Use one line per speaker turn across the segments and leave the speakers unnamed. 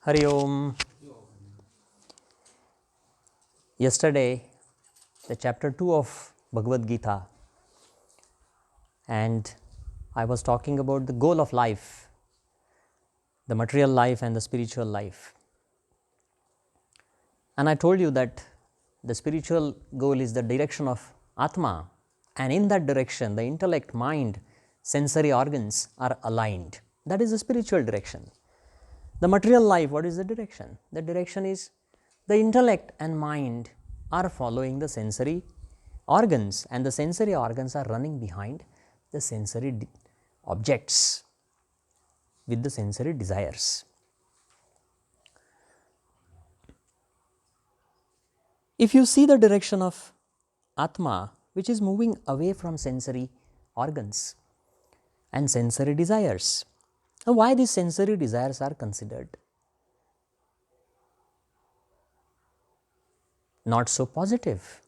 Hari Om. Yesterday, the chapter 2 of Bhagavad Gita, and I was talking about the goal of life, the material life and the spiritual life. And I told you that the spiritual goal is the direction of Atma, and in that direction, the intellect, mind, sensory organs are aligned. That is the spiritual direction. The material life, what is the direction? The direction is the intellect and mind are following the sensory organs, and the sensory organs are running behind the sensory objects with the sensory desires. If you see the direction of Atma, which is moving away from sensory organs and sensory desires, now why these sensory desires are considered not so positive?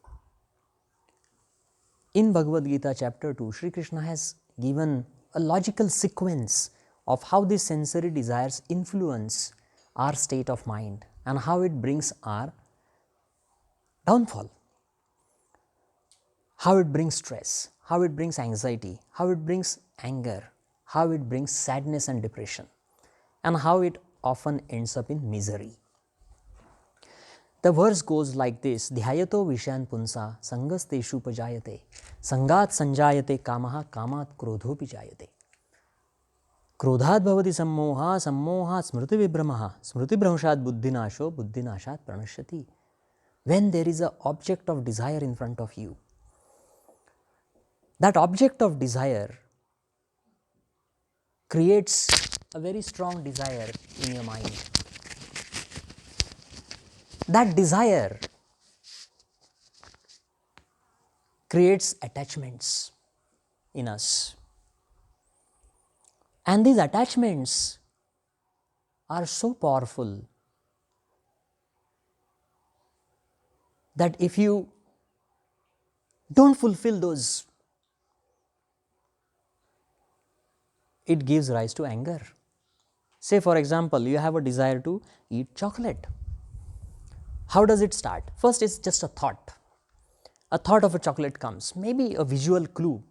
In Bhagavad Gita chapter 2, Sri Krishna has given a logical sequence of how these sensory desires influence our state of mind and how it brings our downfall, how it brings stress, how it brings anxiety, how it brings anger, how it brings sadness and depression, and how it often ends up in misery. The verse goes like this: Dhyayato vishayan punsa sangas teshu pajayate sangat sanjayate kamaha kamat krodhopi jayate krodhat bhavati sammoha sammohat smriti vibhramaha smriti bhramshat buddhinasho buddhinashat pranashyati. When there is an object of desire in front of you, that object of desire creates a very strong desire in your mind. That desire creates attachments in us, and these attachments are so powerful that if you don't fulfill those, it gives rise to anger. Say for example, you have a desire to eat chocolate. How does it start? First, it's just a thought. A thought of a chocolate comes, maybe a visual clue.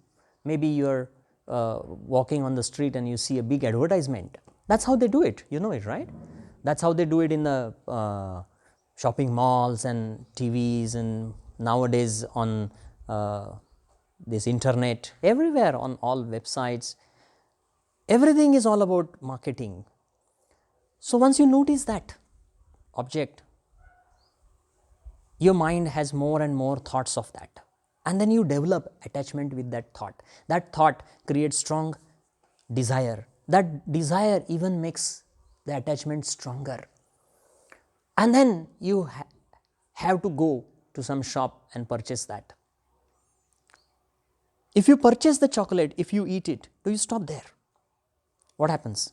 Maybe you're walking on the street and you see a big advertisement. That's how they do it, you know it, right? That's how they do it in the shopping malls and TVs, and nowadays on this internet, everywhere, on all websites. Everything is all about marketing. So once you notice that object, your mind has more and more thoughts of that, and then you develop attachment with that thought. That thought creates strong desire. That desire even makes the attachment stronger, and then you have to go to some shop and purchase that. If you purchase the chocolate, if you eat it, do you stop there? What happens?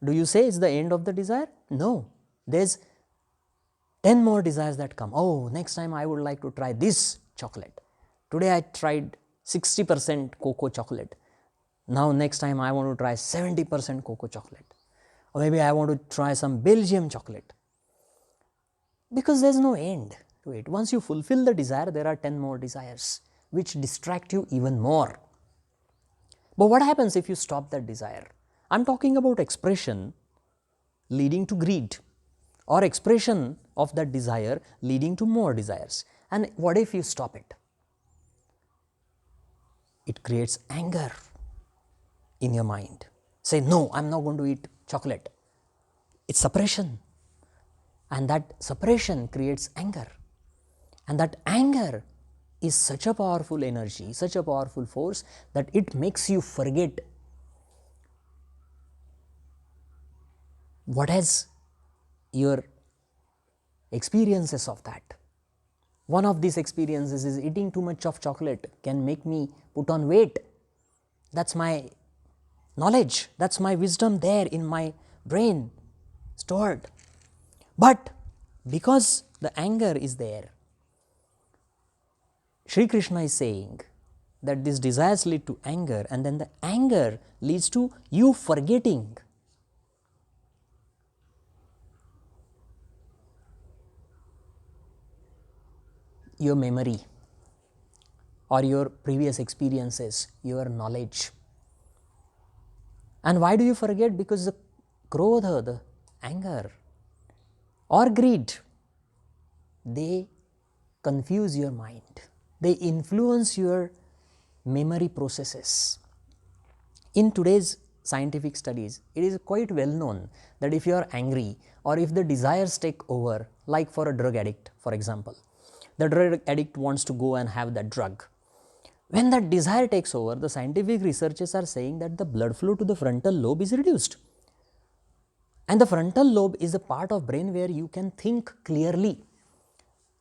Do you say it's the end of the desire? No, there's 10 more desires that come. Oh, next time I would like to try this chocolate. Today I tried 60% cocoa chocolate. Now next time I want to try 70% cocoa chocolate. Or maybe I want to try some Belgium chocolate. Because there's no end to it. Once you fulfill the desire, there are 10 more desires which distract you even more. But what happens if you stop that desire? I'm talking about expression leading to greed, or expression of that desire leading to more desires. And what if you stop it? It creates anger in your mind. Say, no, I'm not going to eat chocolate. It's suppression. And that suppression creates anger. And that anger is such a powerful energy, such a powerful force, that it makes you forget what has your experiences of that. One of these experiences is eating too much of chocolate can make me put on weight. That's my knowledge, that's my wisdom there in my brain stored. But because the anger is there, Sri Krishna is saying that these desires lead to anger, and then the anger leads to you forgetting your memory or your previous experiences, your knowledge. And why do you forget? Because the krodha, the anger or greed, they confuse your mind. They influence your memory processes. In today's scientific studies, it is quite well known that if you are angry or if the desires take over, like for a drug addict, for example, the drug addict wants to go and have that drug. When that desire takes over, the scientific researchers are saying that the blood flow to the frontal lobe is reduced. And the frontal lobe is the part of brain where you can think clearly.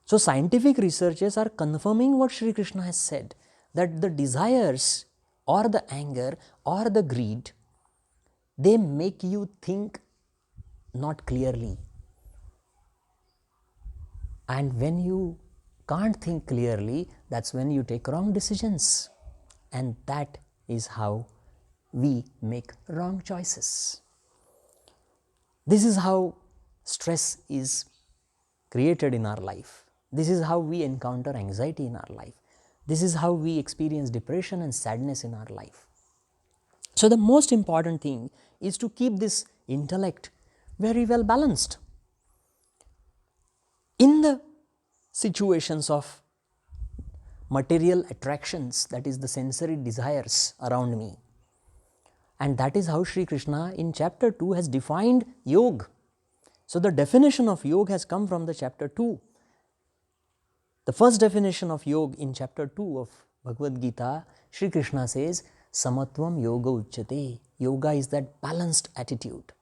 So scientific researchers are confirming what Sri Krishna has said, that the desires or the anger or the greed, they make you think not clearly. And when you can't think clearly, that's when you take wrong decisions. And that is how we make wrong choices. This is how stress is created in our life. This is how we encounter anxiety in our life. This is how we experience depression and sadness in our life. So the most important thing is to keep this intellect very well balanced. In the situations of material attractions, that is the sensory desires around me, and that is how Sri Krishna in chapter 2 has defined yoga. So the definition of yoga has come from the chapter 2. The first definition of yoga in chapter 2 of Bhagavad Gita, Sri Krishna says, Samatvam yoga uchyate. Yoga is that balanced attitude.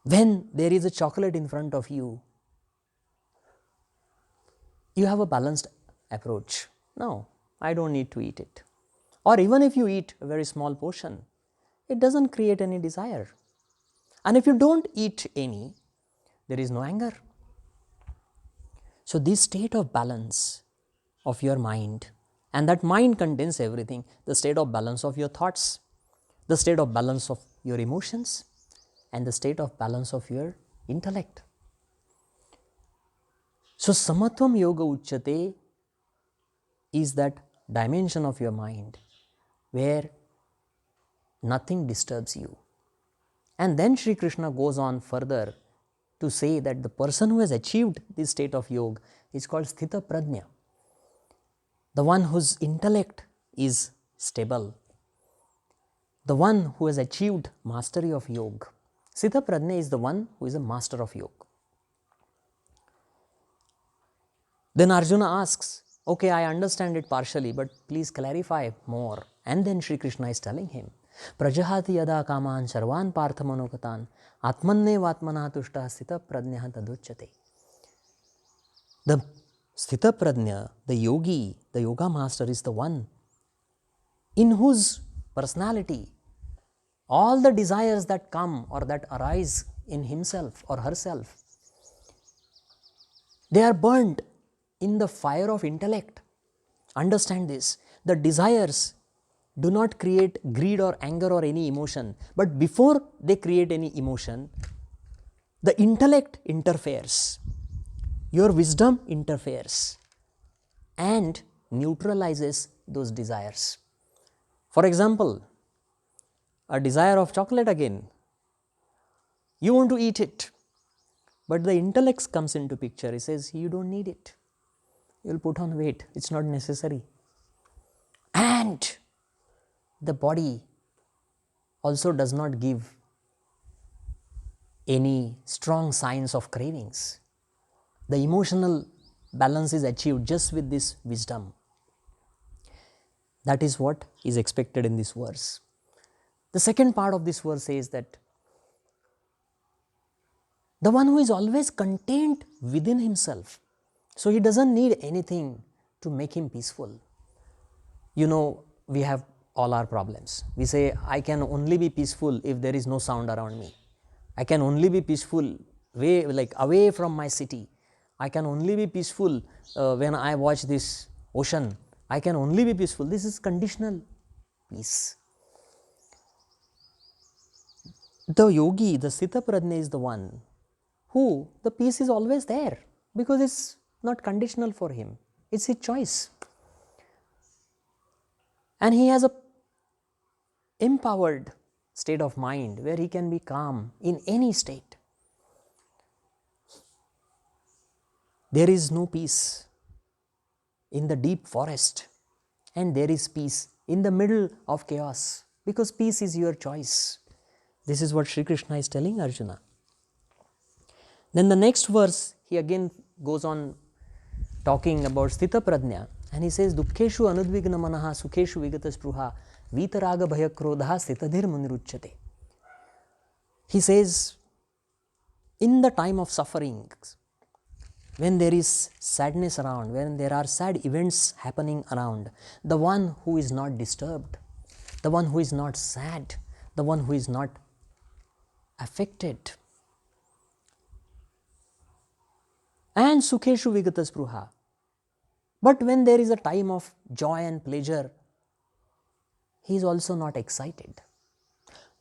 When there is a chocolate in front of you, you have a balanced approach. No, I don't need to eat it. Or even if you eat a very small portion, it doesn't create any desire. And if you don't eat any, there is no anger. So this state of balance of your mind, and that mind contains everything, the state of balance of your thoughts, the state of balance of your emotions, and the state of balance of your intellect. So Samatvam Yoga Uchyate is that dimension of your mind where nothing disturbs you. And then Sri Krishna goes on further to say that the person who has achieved this state of yoga is called Sthita Prajna, the one whose intellect is stable, the one who has achieved mastery of yoga. Sthita Prajna is the one who is a master of yoga. Then Arjuna asks, okay, I understand it partially, but please clarify more. And then Sri Krishna is telling him, Prajahati yada kaman sarvan parthamanokatan atmanne vatmana tushta sthita prajna taduchyate. The Sthita Prajna, the yogi, the yoga master is the one in whose personality all the desires that come or that arise in himself or herself, they are burnt in the fire of intellect. Understand this, the desires do not create greed or anger or any emotion, but before they create any emotion, the intellect interferes, your wisdom interferes and neutralizes those desires. For example, a desire of chocolate again, you want to eat it, but the intellect comes into picture. It says, you don't need it, you will put on weight, it's not necessary. And the body also does not give any strong signs of cravings. The emotional balance is achieved just with this wisdom. That is what is expected in this verse. The second part of this verse says that the one who is always contained within himself, so he doesn't need anything to make him peaceful. You know, we have all our problems. We say, I can only be peaceful if there is no sound around me. I can only be peaceful away from my city. I can only be peaceful when I watch this ocean. I can only be peaceful. This is conditional peace. The yogi, the Sthita Prajna is the one who the peace is always there, because it's not conditional for him, it's his choice. And he has a empowered state of mind where he can be calm in any state. There is no peace in the deep forest, and there is peace in the middle of chaos, because peace is your choice. This is what Sri Krishna is telling Arjuna. Then the next verse, he again goes on talking about Sthita Prajna, and he says, Dukkheshu anudvigna manaha sukheshu vigata spruha vitaraga bhaya krodha sthitadhir muniruchyate. He says, in the time of suffering, when there is sadness around, when there are sad events happening around, the one who is not disturbed, the one who is not sad, the one who is not affected, and sukheshu vigata spruha. But when there is a time of joy and pleasure, he is also not excited.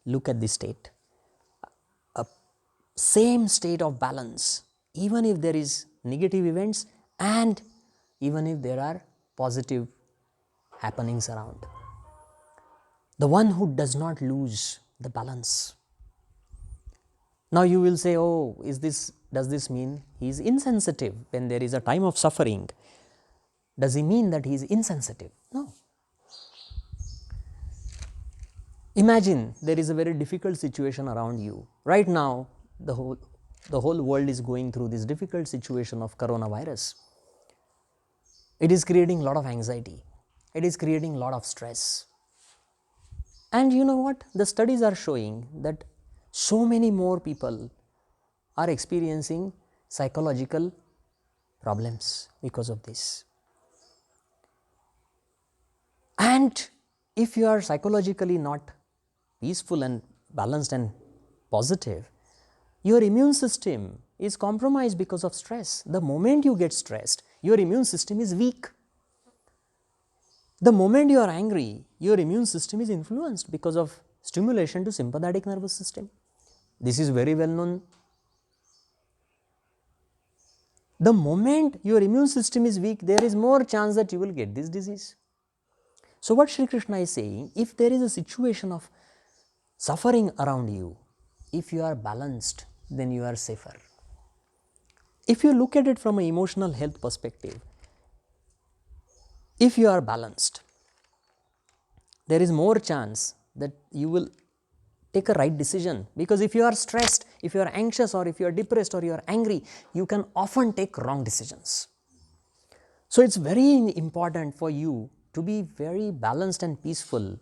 Look at this state. A same state of balance, even if there is negative events and even if there are positive happenings around. The one who does not lose the balance. Now you will say, oh, does this mean he is insensitive when there is a time of suffering? Does he mean that he is insensitive? No. Imagine there is a very difficult situation around you. Right now, the whole world is going through this difficult situation of coronavirus. It is creating a lot of anxiety. It is creating a lot of stress. And you know what? The studies are showing that so many more people are experiencing psychological problems because of this. And if you are psychologically not peaceful and balanced and positive, your immune system is compromised because of stress. The moment you get stressed, your immune system is weak. The moment you are angry, your immune system is influenced because of stimulation to sympathetic nervous system. This is very well known. The moment your immune system is weak, there is more chance that you will get this disease. So what Sri Krishna is saying, if there is a situation of suffering around you, if you are balanced, then you are safer. If you look at it from an emotional health perspective, if you are balanced, there is more chance that you will take a right decision, because if you are stressed, if you are anxious, or if you are depressed, or you are angry, you can often take wrong decisions. So it's very important for you to be very balanced and peaceful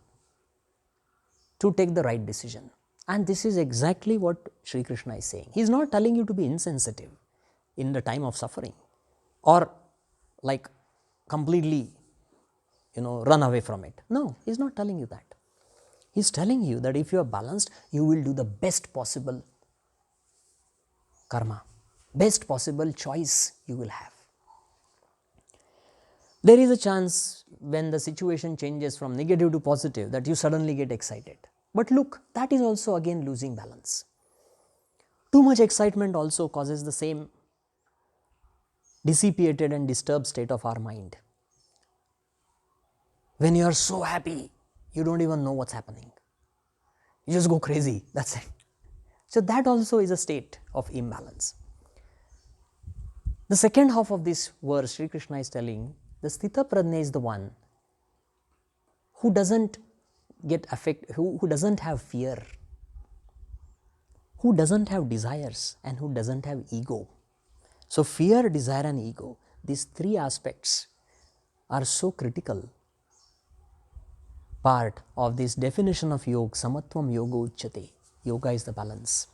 to take the right decision. And this is exactly what Sri Krishna is saying. He is not telling you to be insensitive in the time of suffering, or like completely, run away from it. No, he is not telling you that. He is telling you that if you are balanced, you will do the best possible karma, best possible choice you will have. There is a chance when the situation changes from negative to positive that you suddenly get excited. But look, that is also again losing balance. Too much excitement also causes the same dissipated and disturbed state of our mind. When you are so happy, you don't even know what's happening. You just go crazy, that's it. So that also is a state of imbalance. The second half of this verse, Sri Krishna is telling, the Sthita Prajna is the one who doesn't get affected, who doesn't have fear, who doesn't have desires, and who doesn't have ego. So fear, desire, and ego, these three aspects are so critical part of this definition of yoga. Samatvam yoga uchyate. Yoga is the balance.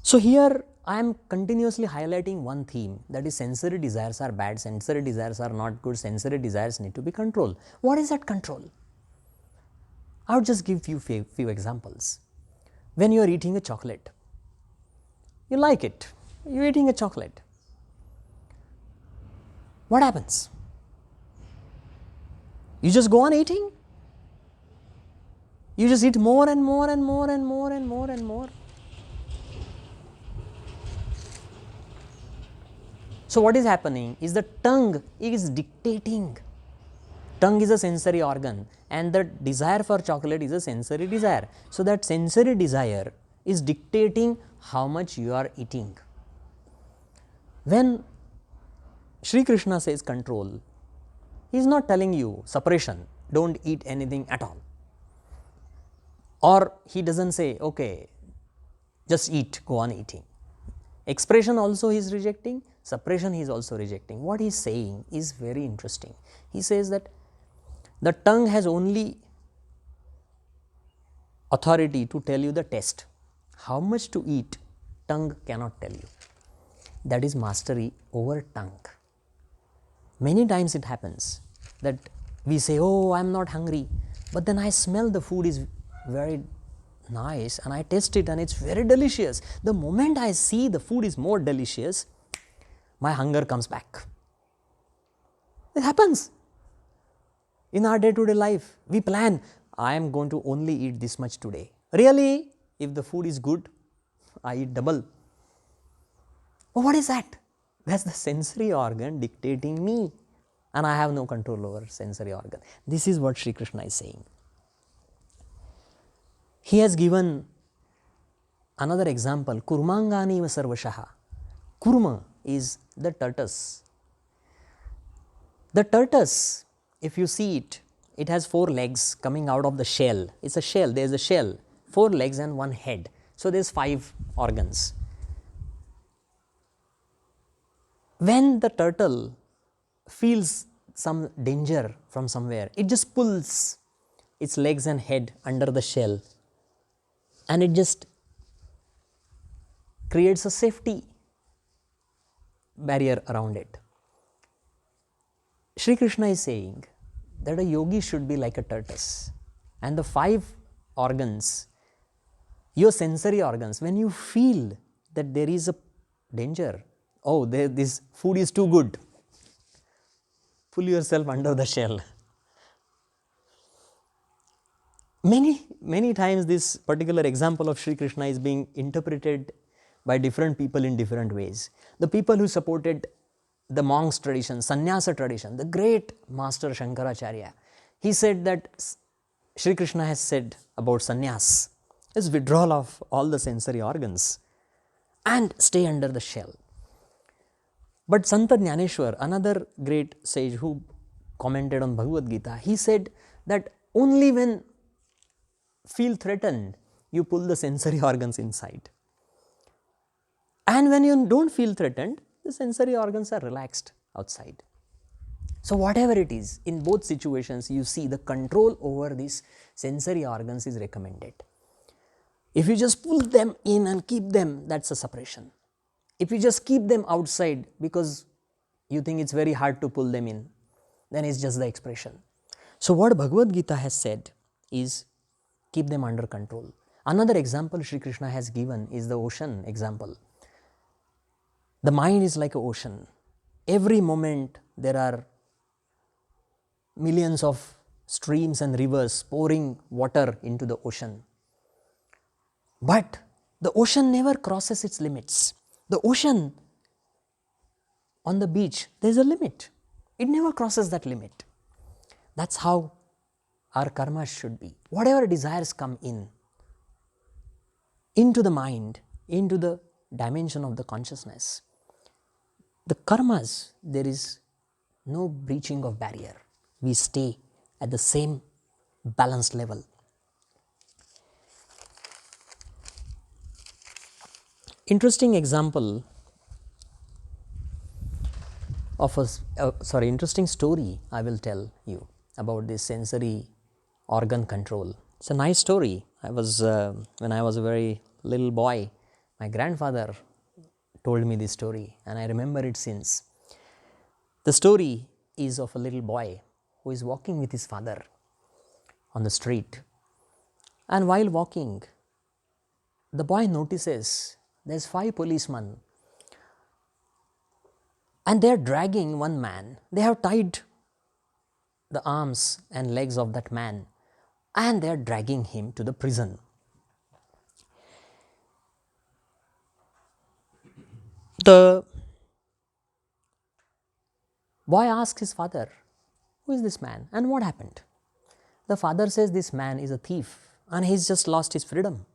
So here I am continuously highlighting one theme, that is sensory desires are bad, sensory desires are not good, sensory desires need to be controlled. What is that control? I would just give you few examples. When you are eating a chocolate, you like it, you are eating a chocolate. What happens? You just go on eating? You just eat more and more and more and more and more and more. So what is happening is the tongue is dictating. Tongue is a sensory organ and the desire for chocolate is a sensory desire. So that sensory desire is dictating how much you are eating. When Sri Krishna says control, he is not telling you suppression, don't eat anything at all. Or he doesn't say, okay, just eat, go on eating. Expression also he is rejecting, suppression he is also rejecting. What he is saying is very interesting. He says that the tongue has only authority to tell you the test. How much to eat, tongue cannot tell you. That is mastery over tongue. Many times it happens that we say, oh, I am not hungry, but then I smell the food is very nice and I taste it and it's very delicious. The moment I see the food is more delicious, my hunger comes back. It happens. In our day-to-day life, we plan, I am going to only eat this much today. Really, if the food is good, I eat double. Oh, what is that? That's the sensory organ dictating me and I have no control over sensory organ. This is what Sri Krishna is saying. He has given another example, Kurmangani va sarvashaha. Kurma is the tortoise. The tortoise, if you see it, it has 4 legs coming out of the shell. It's a shell, there is a shell, 4 legs and 1 head. So there is 5 organs. When the turtle feels some danger from somewhere, it just pulls its legs and head under the shell and it just creates a safety barrier around it. Sri Krishna is saying that a yogi should be like a tortoise and the 5 organs, your sensory organs, when you feel that there is a danger, oh, this food is too good, pull yourself under the shell. Many times this particular example of Sri Krishna is being interpreted by different people in different ways. The people who supported the monks tradition, sannyasa tradition, the great master Shankaracharya, he said that Sri Krishna has said about sannyas is withdrawal of all the sensory organs and stay under the shell. But Santa Jnaneshwar, another great sage who commented on Bhagavad Gita, he said that only when feel threatened, you pull the sensory organs inside. And when you don't feel threatened, the sensory organs are relaxed outside. So whatever it is, in both situations, you see the control over these sensory organs is recommended. If you just pull them in and keep them, that's a suppression. If you just keep them outside because you think it's very hard to pull them in, then it's just the expression. So what Bhagavad Gita has said is keep them under control. Another example Sri Krishna has given is the ocean example. The mind is like an ocean. Every moment there are millions of streams and rivers pouring water into the ocean. But the ocean never crosses its limits. The ocean on the beach, there is a limit. It never crosses that limit. That's how our karma should be. Whatever desires come into the mind, into the dimension of the consciousness, the karmas, there is no breaching of barrier. We stay at the same balanced level. Interesting example of interesting story I will tell you about this sensory organ control. It's a nice story. When I was a very little boy, my grandfather told me this story and I remember it since. The story is of a little boy who is walking with his father on the street, and while walking, the boy notices there's 5 policemen and they are dragging one man. They have tied the arms and legs of that man and they are dragging him to the prison. The boy asks his father, "Who is this man and what happened?" The father says, "This man is a thief and he's just lost his freedom.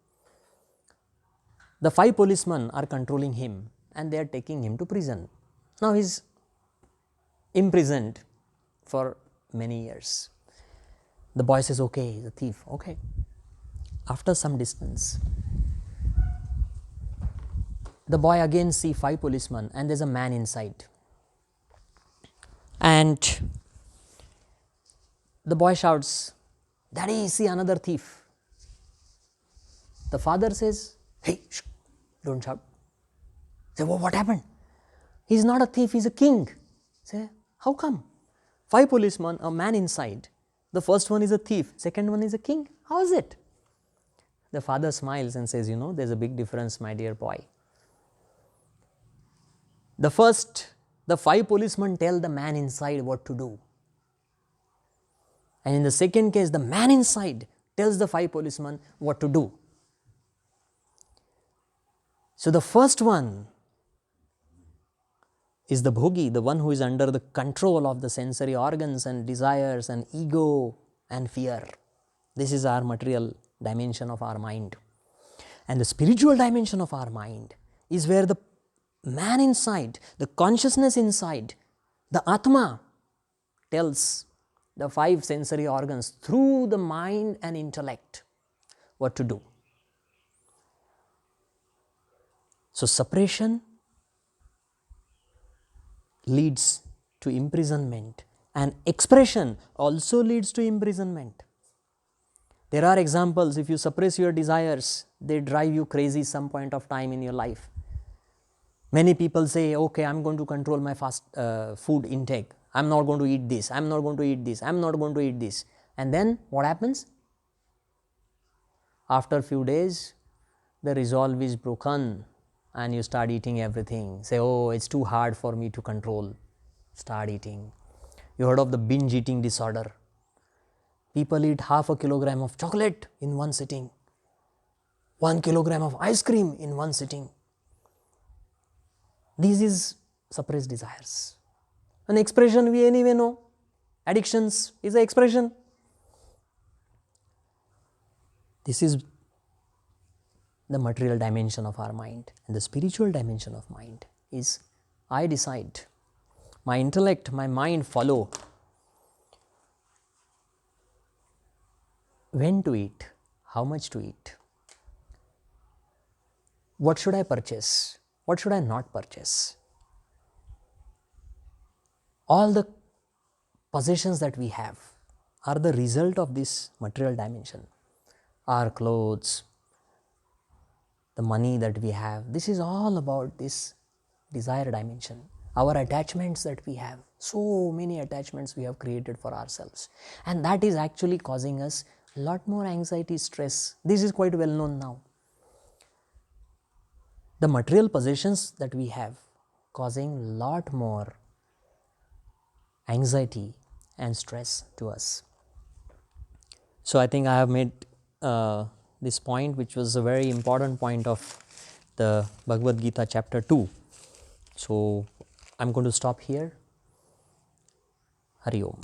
The 5 policemen are controlling him and they are taking him to prison. Now he's imprisoned for many years." The boy says, "Okay, he's a thief, okay." After some distance, the boy again sees 5 policemen and there's a man inside. And the boy shouts, "Daddy, see another thief." The father says, "Hey, shh, don't shout." Say, "Well, what happened?" "He's not a thief, he's a king." Say, "How come? 5 policemen, a man inside. The first one is a thief, second one is a king. How is it?" The father smiles and says, "There's a big difference, my dear boy. The 5 policemen tell the man inside what to do. And in the second case, the man inside tells the 5 policemen what to do. So the first one is the bhogi, the one who is under the control of the sensory organs and desires and ego and fear. This is our material dimension of our mind. And the spiritual dimension of our mind is where the man inside, the consciousness inside, the Atma tells the 5 sensory organs through the mind and intellect what to do. So suppression leads to imprisonment and expression also leads to imprisonment. There are examples, if you suppress your desires, they drive you crazy some point of time in your life. Many people say, "Okay, I'm going to control my food intake. I'm not going to eat this, I'm not going to eat this, I'm not going to eat this." And then what happens? After a few days, the resolve is broken and you start eating everything. Say, "Oh, it's too hard for me to control." Start eating. You heard of the binge eating disorder. People eat half a kilogram of chocolate in one sitting, 1 kilogram of ice cream in one sitting. This is suppressed desires. An expression we anyway know. Addictions is an expression. This is the material dimension of our mind. And the spiritual dimension of mind is, I decide. My intellect, my mind follow when to eat, how much to eat, what should I purchase, what should I not purchase. All the possessions that we have are the result of this material dimension. Our clothes, the money that we have, this is all about this desire dimension. Our attachments that we have, so many attachments we have created for ourselves, and that is actually causing us a lot more anxiety, stress. This is quite well known now. The material possessions that we have causing lot more anxiety and stress to us. So I think I have made this point, which was a very important point of the Bhagavad Gita chapter 2. So I am going to stop here. Hari Om.